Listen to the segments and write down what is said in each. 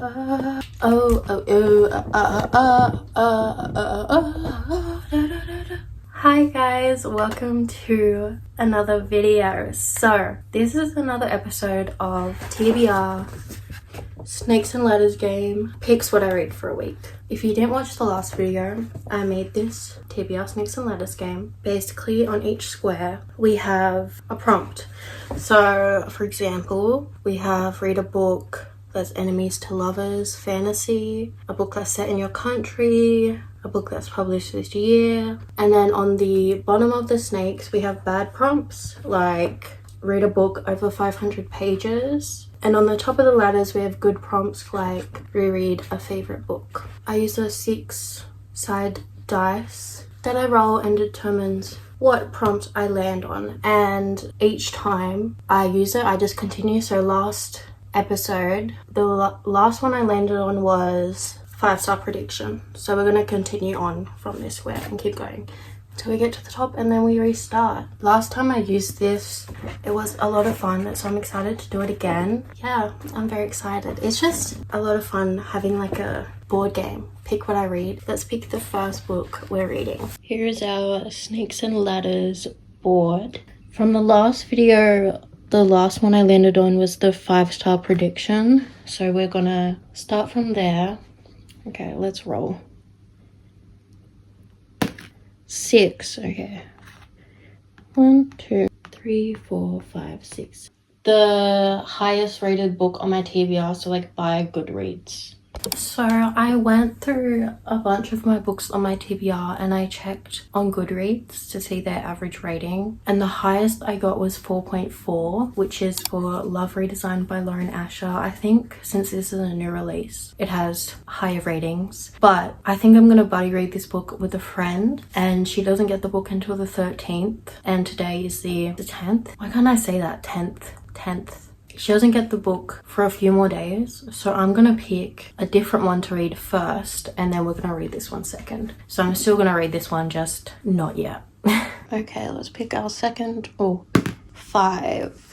Hi guys, welcome to another video. So this is another episode of TBR Snakes and Ladders game picks what I read for a week. If you didn't watch the last video, I made this TBR Snakes and Ladders game. Basically on each square we have a prompt. So for example, we have read a book that's enemies to lovers, fantasy, a book that's set in your country, a book that's published this year. And then on the bottom of the snakes we have bad prompts like read a book over 500 pages. And on the top of the ladders we have good prompts like reread a favorite book. I use a 6-side dice that I roll and determines what prompt I land on, and each time I use it I just continue. So last episode, the last one I landed on was 5-star prediction, so we're going to continue on from this square and keep going until we get to the top and then we restart. Last time I used this, it was a lot of fun, so I'm excited to do it again. Yeah, I'm very excited. It's just a lot of fun having like a board game. Pick what I read. Let's pick the first book we're reading. Here is our Snakes and Ladders board. From the last video, the last one I landed on was the 5-star prediction, so we're gonna start from there. Okay, let's roll. 6. Okay. 1, 2, 3, 4, 5, 6. The highest rated book on my TBR, so like by Goodreads. So I went through a bunch of my books on my TBR and I checked on Goodreads to see their average rating, and the highest I got was 4.4, which is for Love Redesigned by Lauren Asher. I think since this is a new release it has higher ratings, but I think I'm gonna buddy read this book with a friend and she doesn't get the book until the 13th and today is the 10th. Why can't I say that? 10th. She doesn't get the book for a few more days, so I'm gonna pick a different one to read first and then we're gonna read this one second. So I'm still gonna read this one, just not yet. Okay, let's pick our second. 5.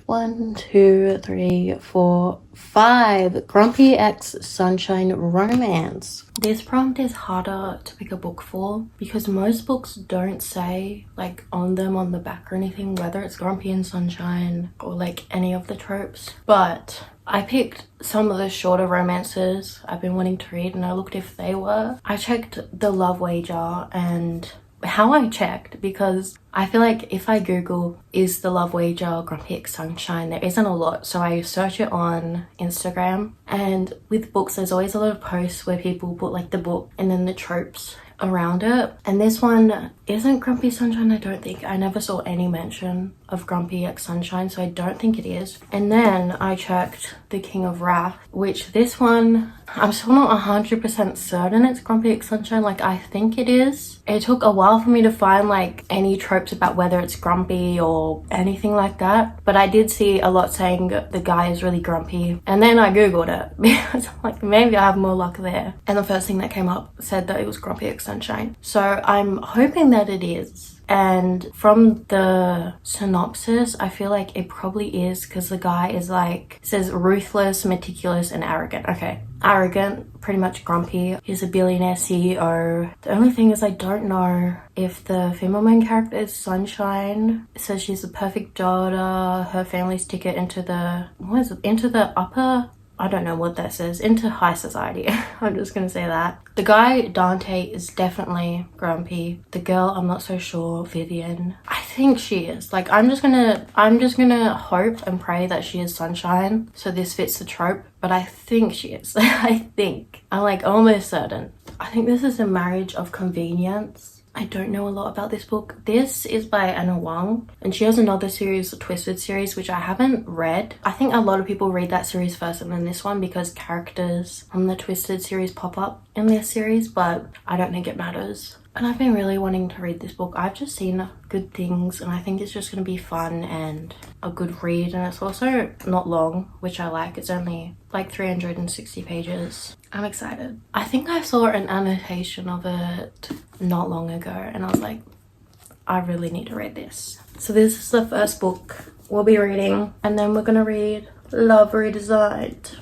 1, 2, 3, 4, 5. Grumpy X Sunshine Romance. This prompt is harder to pick a book for because most books don't say like on them on the back or anything whether it's Grumpy and Sunshine or like any of the tropes. But I picked some of the shorter romances I've been wanting to read and I looked if they were. I checked the love wager, and how I checked, because I feel like if I Google is the love wager Grumpy X Sunshine, there isn't a lot, so I search it on Instagram. And with books there's always a lot of posts where people put like the book and then the tropes around it, and this one isn't Grumpy Sunshine. I don't think. I never saw any mention of Grumpy X Sunshine, so I don't think it is. And then I checked The King of Wrath, which this one I'm still not 100% certain it's Grumpy X Sunshine. Like I think it is. It took a while for me to find like any tropes about whether it's grumpy or anything like that, but I did see a lot saying the guy is really grumpy, and then I googled it because I'm like maybe I have more luck there, and the first thing that came up said that it was Grumpy X Sunshine, so I'm hoping that it is. And from the synopsis I feel like it probably is, because the guy is like, it says ruthless, meticulous and arrogant. Okay, arrogant, pretty much grumpy. He's a billionaire CEO. The only thing is I don't know if the female main character is Sunshine. It says she's a perfect daughter, her family's ticket into the, what is it, into the upper, I don't know what that says, into high society. I'm just gonna say that. The guy, Dante, is definitely grumpy. The girl, I'm not so sure, Vivian. I think she is. Like, I'm just gonna hope and pray that she is Sunshine, so this fits the trope, but I think she is. I think. I'm like almost certain. I think this is a marriage of convenience. I don't know a lot about this book. This is by Anna Wang, and she has another series, the Twisted series, which I haven't read. I think a lot of people read that series first and then this one because characters from the Twisted series pop up in this series, but I don't think it matters. And I've been really wanting to read this book. I've just seen good things and I think it's just going to be fun and a good read, and it's also not long, which I like. It's only like 360 pages. I'm excited. I think I saw an annotation of it not long ago and I was like, I really need to read this. So this is the first book we'll be reading, and then we're gonna read Love Redesigned.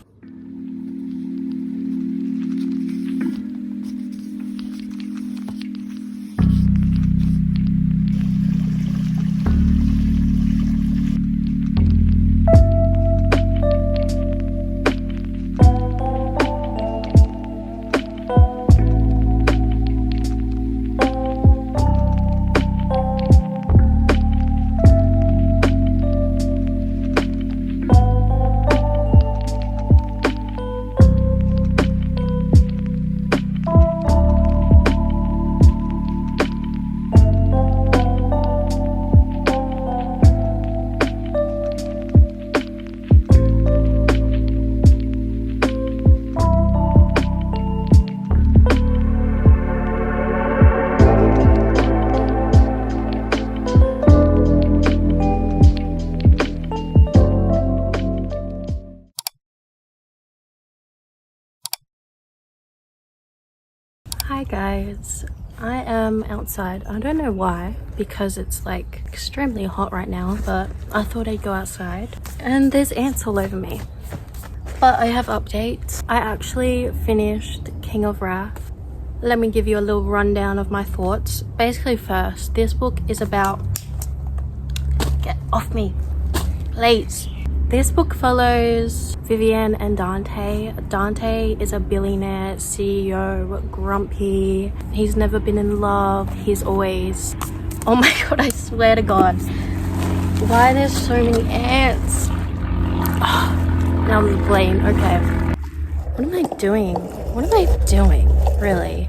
Hi guys, I am outside. I don't know why, because it's like extremely hot right now, but I thought I'd go outside and there's ants all over me. But I have updates. I actually finished King of Wrath. Let me give you a little rundown of my thoughts. Basically first, this book is about... Get off me, please. This book follows Vivian and Dante. Dante is a billionaire CEO, grumpy. He's never been in love. He's always... Oh my god, I swear to god. Why are there so many ants? Oh, now I'm playing. Okay. What am I doing? What am I doing? Really?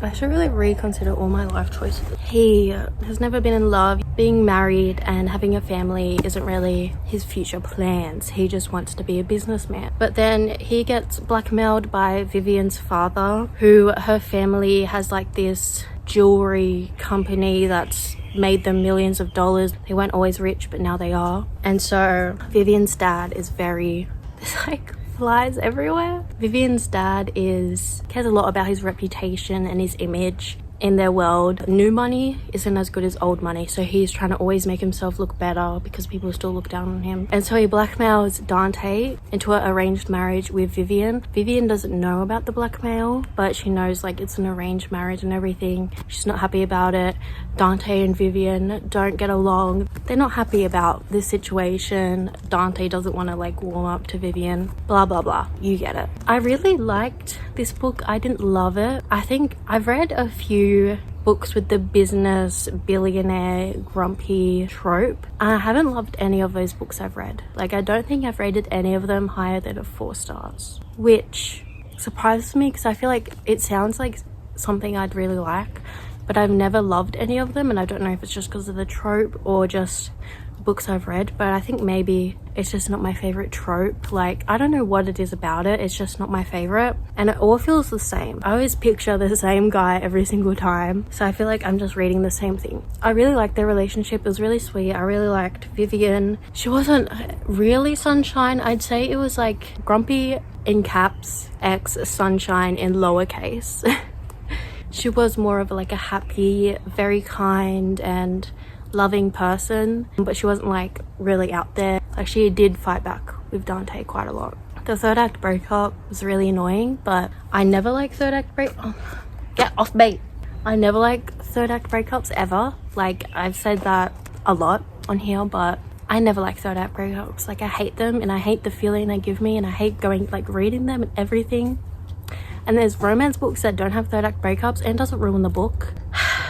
I should really reconsider all my life choices. He has never been in love. Being married and having a family isn't really his future plans. He just wants to be a businessman. But then he gets blackmailed by Vivian's father, who her family has like this jewelry company that's made them millions of dollars. They weren't always rich, but now they are. And so Vivian's dad is very... There's like flies everywhere. Vivian's dad cares a lot about his reputation and his image in their world. New money isn't as good as old money, so he's trying to always make himself look better because people still look down on him. And so he blackmails Dante into an arranged marriage with Vivian. Vivian doesn't know about the blackmail, but she knows like it's an arranged marriage and everything. She's not happy about it. Dante and Vivian don't get along. They're not happy about this situation. Dante doesn't want to like warm up to Vivian. Blah blah blah. You get it. I really liked this book. I didn't love it. I think I've read a few books with the business billionaire grumpy trope. I haven't loved any of those books I've read. Like, I don't think I've rated any of them higher than a 4 stars, which surprises me because I feel like it sounds like something I'd really like, but I've never loved any of them, and I don't know if it's just because of the trope or just books I've read, but I think maybe it's just not my favorite trope. Like, I don't know what it is about it, it's just not my favorite, and it all feels the same. I always picture the same guy every single time, so I feel like I'm just reading the same thing. I really liked their relationship. It was really sweet. I really liked Vivian. She wasn't really sunshine. I'd say it was like grumpy in caps x sunshine in lowercase. She was more of like a happy, very kind and loving person, but she wasn't like really out there. Like, she did fight back with Dante quite a lot. The third act breakup was really annoying, but I never like third act get off me. I never like third act breakups ever. Like, I've said that a lot on here, but I never like third act breakups. Like, I hate them, and I hate the feeling they give me, and I hate going like reading them and everything. And there's romance books that don't have third act breakups and doesn't ruin the book.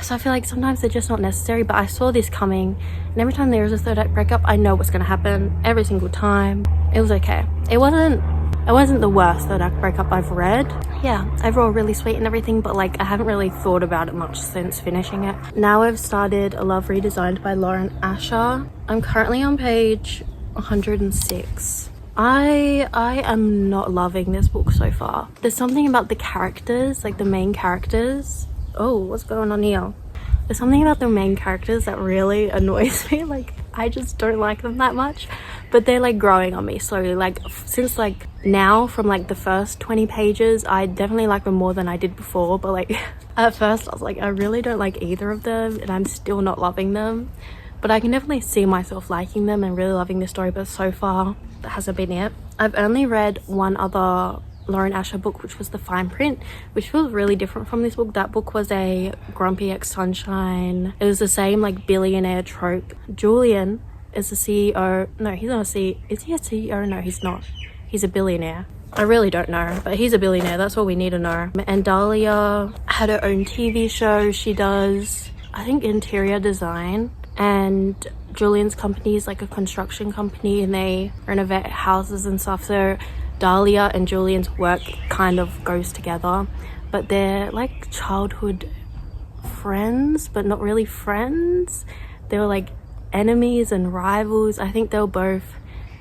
So I feel like sometimes they're just not necessary, but I saw this coming, and every time there is a third act breakup, I know what's going to happen every single time. It was okay. It wasn't the worst third act breakup I've read. Yeah, overall really sweet and everything, but like, I haven't really thought about it much since finishing it. Now I've started Love Redesigned by Lauren Asher. I'm currently on page 106. I am not loving this book so far. There's something about the characters, like the main characters. Oh, what's going on here? There's something about the main characters that really annoys me. Like, I just don't like them that much, but they're like growing on me slowly. Like, since like now, from like the first 20 pages, I definitely like them more than I did before. But like, at first I was like, I really don't like either of them, and I'm still not loving them. But I can definitely see myself liking them and really loving the story, but so far that hasn't been it. I've only read one other Lauren Asher book, which was The Fine Print, which feels really different from this book. That book was a grumpy ex-sunshine. It was the same like billionaire trope. Julian is the CEO. No, he's not a CEO. Is he a CEO? No, he's not. He's a billionaire. I really don't know, but he's a billionaire. That's all we need to know. And Dahlia had her own TV show. She does, I think, interior design. And Julian's company is like a construction company, and they renovate houses and stuff. So Dahlia and Julian's work kind of goes together, but they're like childhood friends, but not really friends. They were like enemies and rivals. I think they were both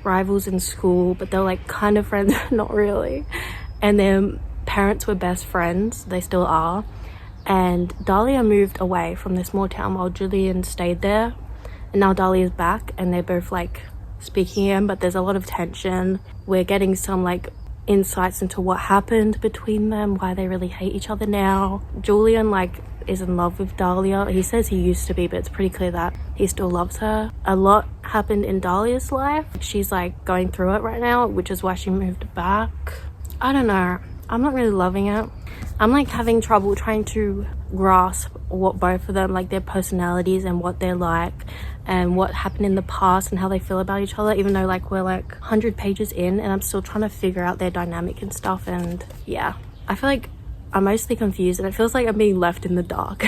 rivals in school, but they were like kind of friends, not really. And their parents were best friends. They still are. And Dahlia moved away from the small town while Julian stayed there, and now Dahlia's back, and they're both like speaking in, but there's a lot of tension. We're getting some like insights into what happened between them, why they really hate each other now. Julian like is in love with Dahlia. He says he used to be, but it's pretty clear that he still loves her. A lot happened in Dahlia's life. She's like going through it right now, which is why she moved back. I don't know, I'm not really loving it. I'm like having trouble trying to grasp what both of them, like their personalities and what they're like and what happened in the past and how they feel about each other, even though like we're like 100 pages in and I'm still trying to figure out their dynamic and stuff. And yeah, I feel like I'm mostly confused and it feels like I'm being left in the dark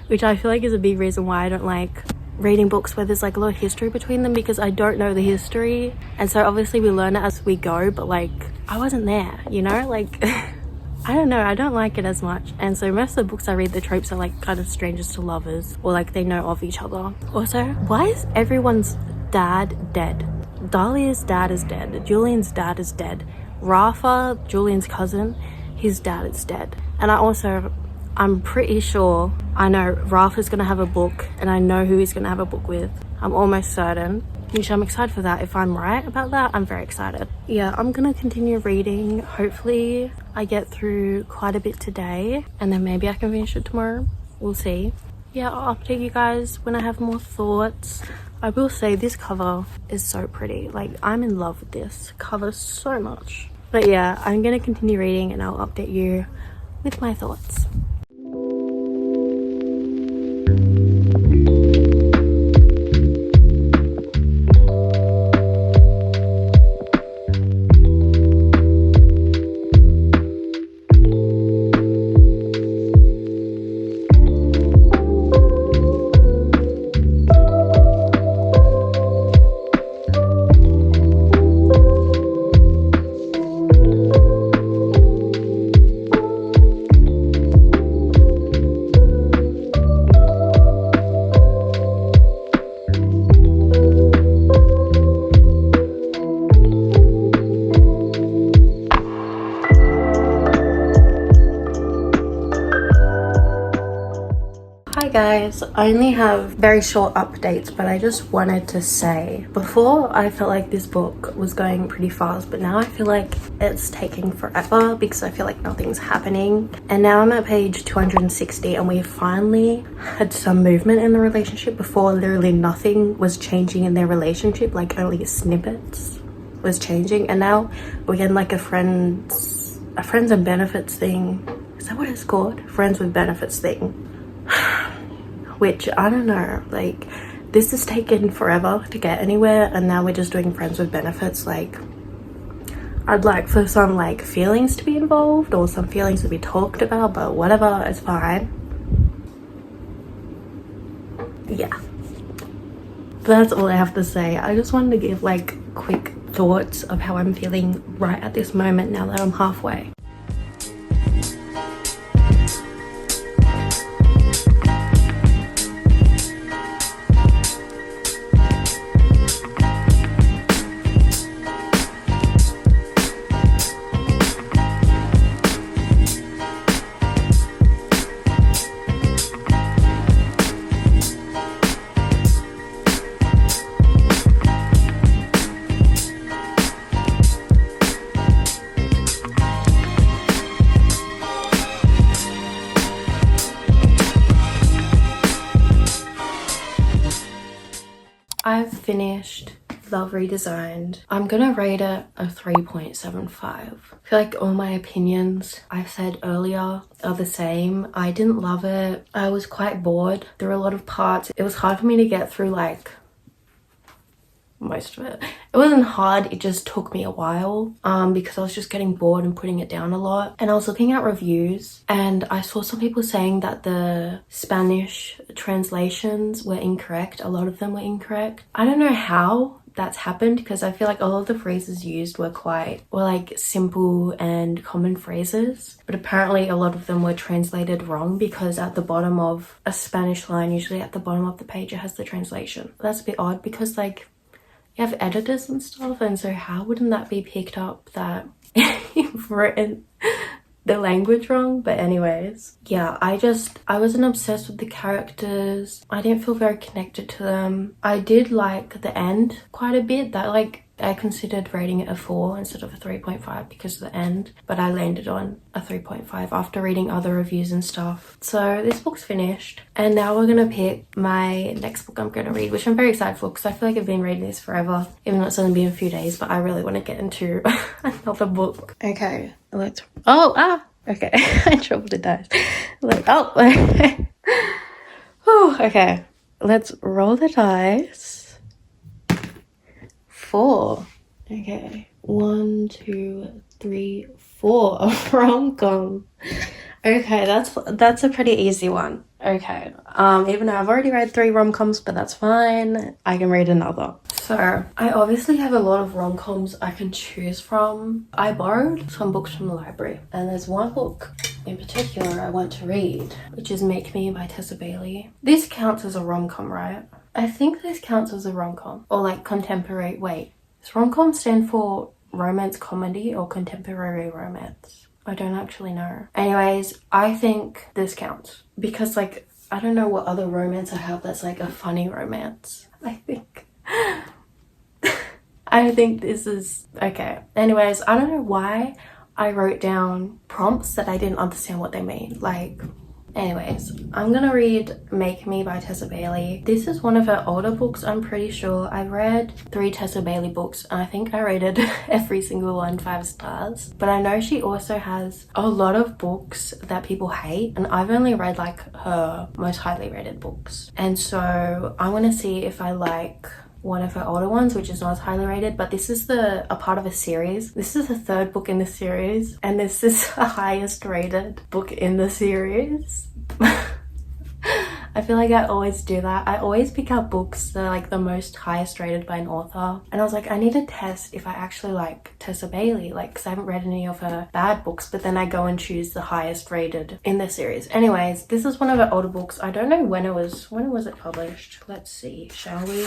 which I feel like is a big reason why I don't like reading books where there's like a lot of history between them, because I don't know the history, and so obviously we learn it as we go, but like I wasn't there, you know, like I don't know, I don't like it as much. And so most of the books I read, the tropes are like kind of strangers to lovers, or like they know of each other. Also, why is everyone's dad dead? Dahlia's dad is dead, Julian's dad is dead, Rafa, Julian's cousin, his dad is dead. And I'm pretty sure I know Rafa's gonna have a book, and I know who he's gonna have a book with. I'm almost certain, which I'm excited for that. If I'm right about that, I'm very excited. Yeah, I'm gonna continue reading. Hopefully I get through quite a bit today, and then maybe I can finish it tomorrow. We'll see. Yeah, I'll update you guys when I have more thoughts. I will say this cover is so pretty. Like, I'm in love with this cover so much. But yeah, I'm gonna continue reading and I'll update you with my thoughts. Guys, I only have very short updates, but I just wanted to say, before I felt like this book was going pretty fast, but now I feel like it's taking forever because I feel like nothing's happening. And now I'm at page 260 and we finally had some movement in the relationship. Before, literally nothing was changing in their relationship, like only snippets was changing, and now we're getting like a friends and benefits thing. Is that what it's called? Friends with benefits thing. Which, I don't know, like, this has taken forever to get anywhere, and now we're just doing friends with benefits. Like, I'd like for some like feelings to be involved or some feelings to be talked about, but whatever, it's fine. Yeah, that's all I have to say. I just wanted to give like quick thoughts of how I'm feeling right at this moment now that I'm halfway. I've finished Love Redesigned. I'm gonna rate it a 3.75. I feel like all my opinions I said earlier are the same. I didn't love it. I was quite bored. There were a lot of parts. It was hard for me to get through like most of it. It wasn't hard, it just took me a while because I was just getting bored and putting it down a lot. And I was looking at reviews and I saw some people saying that the Spanish translations were incorrect. A lot of them were incorrect. I don't know how that's happened because I feel like a lot of the phrases used were like simple and common phrases, but apparently a lot of them were translated wrong, because at the bottom of a Spanish line, usually at the bottom of the page, it has the translation. That's a bit odd because like you have editors and stuff, and so how wouldn't that be picked up that you've written the language wrong? But anyways, yeah, I wasn't obsessed with the characters. I didn't feel very connected to them. I did like the end quite a bit. That like I considered rating it a 4 instead of a 3.5 because of the end, but I landed on a 3.5 after reading other reviews and stuff. So this book's finished, and now we're gonna pick my next book I'm gonna read, which I'm very excited for because I feel like I've been reading this forever, even though it's only been a few days, but I really want to get into another book. Okay, let's... okay. I troubled the dice. Okay, let's roll the dice. 4. Okay, 1, 2, 3, 4. A rom-com. Okay, that's a pretty easy one. Okay, even though I've already read 3 rom-coms, but that's fine. I can read another. So I obviously have a lot of rom-coms I can choose from. I borrowed some books from the library, and there's one book in particular I want to read, which is Make Me by Tessa Bailey. This counts as a rom-com, right? I think this counts as a rom-com, or like contemporary. Wait, does rom-com stand for romance comedy or contemporary romance? I don't actually know. Anyways, I think this counts because, like, I don't know what other romance I have that's like a funny romance. I think this is okay. Anyways, I don't know why I wrote down prompts that I didn't understand what they mean. Like, anyways, I'm gonna read Make Me by Tessa Bailey. This is one of her older books, I'm pretty sure. I read 3 Tessa Bailey books, and I think I rated every single one 5 stars. But I know she also has a lot of books that people hate, and I've only read like her most highly rated books. And so I want to see if I like one of her older ones, which is not as highly rated, but this is a part of a series. This is the 3rd book in the series, and this is the highest rated book in the series. I feel like I always do that. I always pick out books that are like the most highest rated by an author, and I was like, I need to test if I actually like Tessa Bailey, like, because I haven't read any of her bad books, but then I go and choose the highest rated in the series. Anyways, this is one of her older books. I don't know when was it published. Let's see, shall we?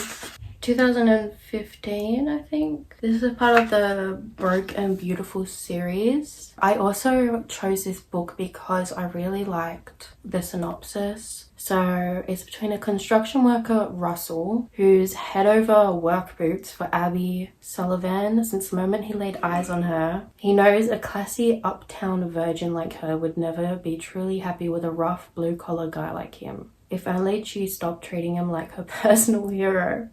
2015, I think. This is a part of the Broke and Beautiful series. I also chose this book because I really liked the synopsis. So it's between a construction worker, Russell, who's head over work boots for Abby Sullivan since the moment he laid eyes on her. He knows a classy uptown virgin like her would never be truly happy with a rough blue-collar guy like him. If only she stopped treating him like her personal hero,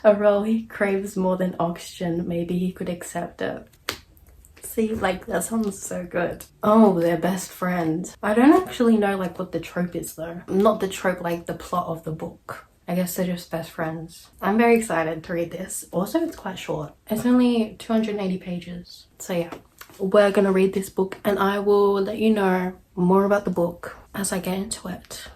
a role he craves more than oxygen, maybe he could accept it. See, like, that sounds so good. Oh, they're best friends. I don't actually know, like, what the trope is, though. Not the trope, like, the plot of the book. I guess they're just best friends. I'm very excited to read this. Also, it's quite short. It's only 280 pages. So, yeah. We're gonna read this book, and I will let you know more about the book as I get into it.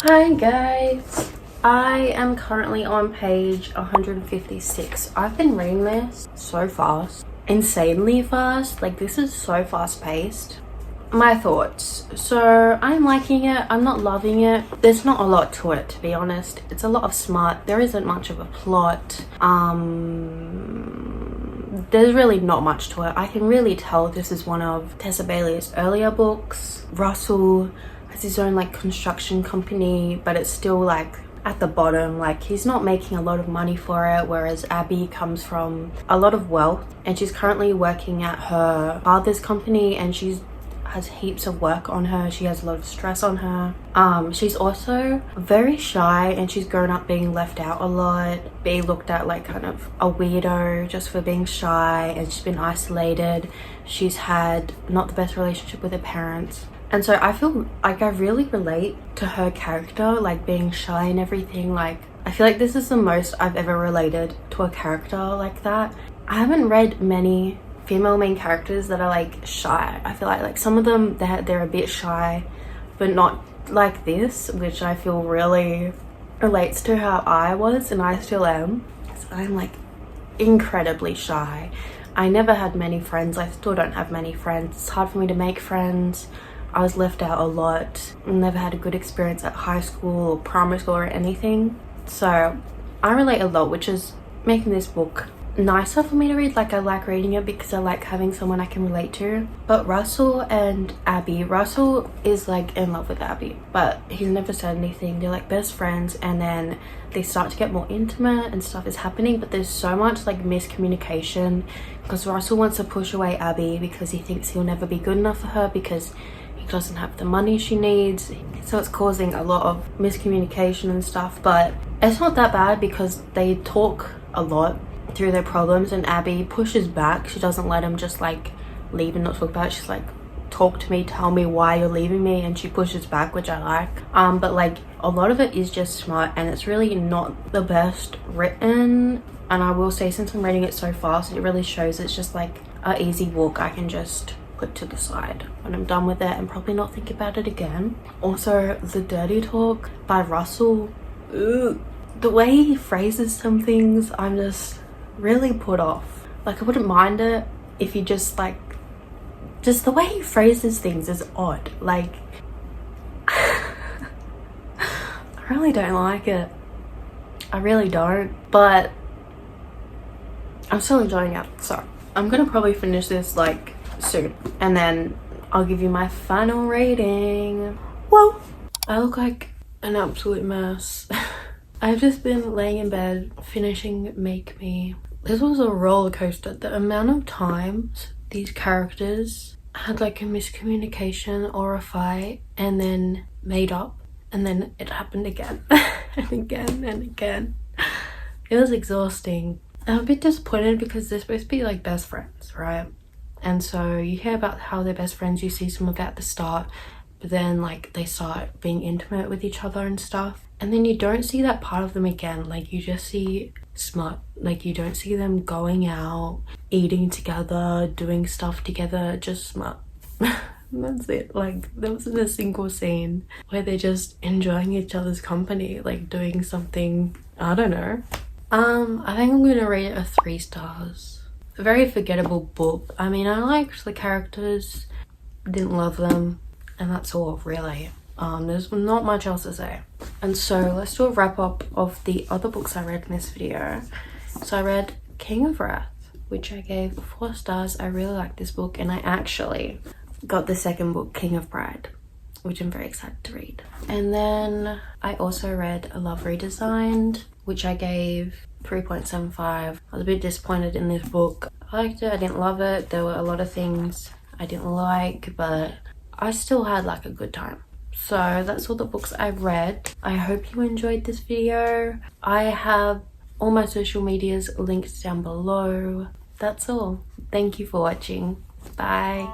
Hi guys, I am currently on page 156. I've been reading this so fast, insanely fast. Like, this is so fast paced. My thoughts. So I'm liking it, I'm not loving it. There's not a lot to it, to be honest. It's a lot of smut. There isn't much of a plot. There's really not much to it. I can really tell this is one of Tessa Bailey's earlier books. Russell has his own like construction company, but it's still like at the bottom. Like, he's not making a lot of money for it, whereas Abby comes from a lot of wealth, and she's currently working at her father's company, and she's has heaps of work on her. She has a lot of stress on her. She's also very shy, and she's grown up being left out a lot, being looked at like kind of a weirdo just for being shy, and she's been isolated. She's had not the best relationship with her parents. And so I feel like I really relate to her character, like being shy and everything. Like, I feel like this is the most I've ever related to a character like that. I haven't read many female main characters that are like shy. I feel like some of them, they're a bit shy, but not like this, which I feel really relates to how I was and I still am. So I'm like incredibly shy. I never had many friends. I still don't have many friends. It's hard for me to make friends. I was left out a lot. Never had a good experience at high school or primary school or anything. So I relate a lot, which is making this book nicer for me to read. Like, I like reading it because I like having someone I can relate to. But Russell and Abby, Russell is like in love with Abby, but he's never said anything. They're like best friends, and then they start to get more intimate and stuff is happening, but there's so much like miscommunication because Russell wants to push away Abby because he thinks he'll never be good enough for her because he doesn't have the money she needs. So it's causing a lot of miscommunication and stuff, but it's not that bad because they talk a lot through their problems, and Abby pushes back. She doesn't let him just like leave and not talk about it. She's like, talk to me, tell me why you're leaving me, and she pushes back, which I like. But like a lot of it is just smart, and it's really not the best written. And I will say, since I'm reading it so fast, it really shows it's just like an easy book I can just put to the side when I'm done with it and probably not think about it again. Also, the dirty talk by Russell, the way he phrases some things, I'm just really put off. Like, I wouldn't mind it if you just like, just the way he phrases things is odd. Like, I really don't like it. I really don't, but I'm still enjoying it. So I'm gonna probably finish this like soon, and then I'll give you my final rating. Well, I look like an absolute mess. I've just been laying in bed finishing Make Me. This was a roller coaster. The amount of times these characters had like a miscommunication or a fight and then made up, and then it happened again and again and again. It was exhausting. I'm a bit disappointed because they're supposed to be like best friends, right? And so you hear about how they're best friends, you see some of it at the start, but then like they start being intimate with each other and stuff, and then you don't see that part of them again. Like, you just see smut. Like, you don't see them going out, eating together, doing stuff together, just smut. That's it. Like, there wasn't a single scene where they're just enjoying each other's company, like doing something, I don't know. I think I'm gonna rate it a 3 stars. A very forgettable book. I mean, I liked the characters, didn't love them, and that's all really. There's not much else to say. And so let's do a wrap up of the other books I read in this video. So I read King of Wrath, which I gave 4 stars. I really like this book, and I actually got the second book, King of Pride, which I'm very excited to read. And then I also read Love Redesigned, which I gave 3.75. I was a bit disappointed in this book. I liked it, I didn't love it. There were a lot of things I didn't like, but I still had like a good time. So that's all the books I read. I hope you enjoyed this video. I have all my social medias linked down below. That's all. Thank you for watching. Bye.